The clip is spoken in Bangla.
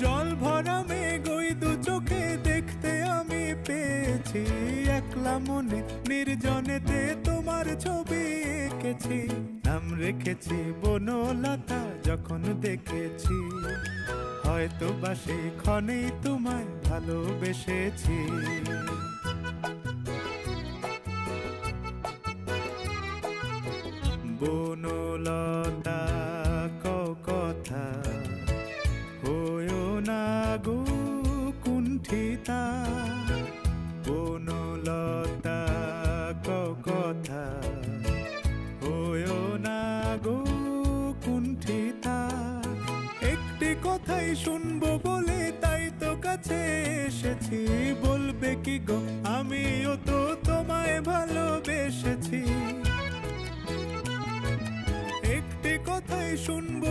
জল ভরা মেঘ ওই দু চোখে দেখতে আমি পেয়েছি, একলা মনে নির্জনেতে তোমার ছবি এঁকেছি। নাম রেখেছি বনলতা যখন দেখেছি, হয়তো বা সেই ক্ষণেই তোমায় ভালোবেসেছি। বনলতা কথা হয়ো না গো কুণ্ঠিতা, বনলতা কথা হয়ো না গো কুণ্ঠিতা। একটি কথাই শুনবো বলে তাই তো কাছে এসেছি, বলবে কি গো আমিও তো তোমায় ভালোবেসেছি। একটি কথাই শুনবো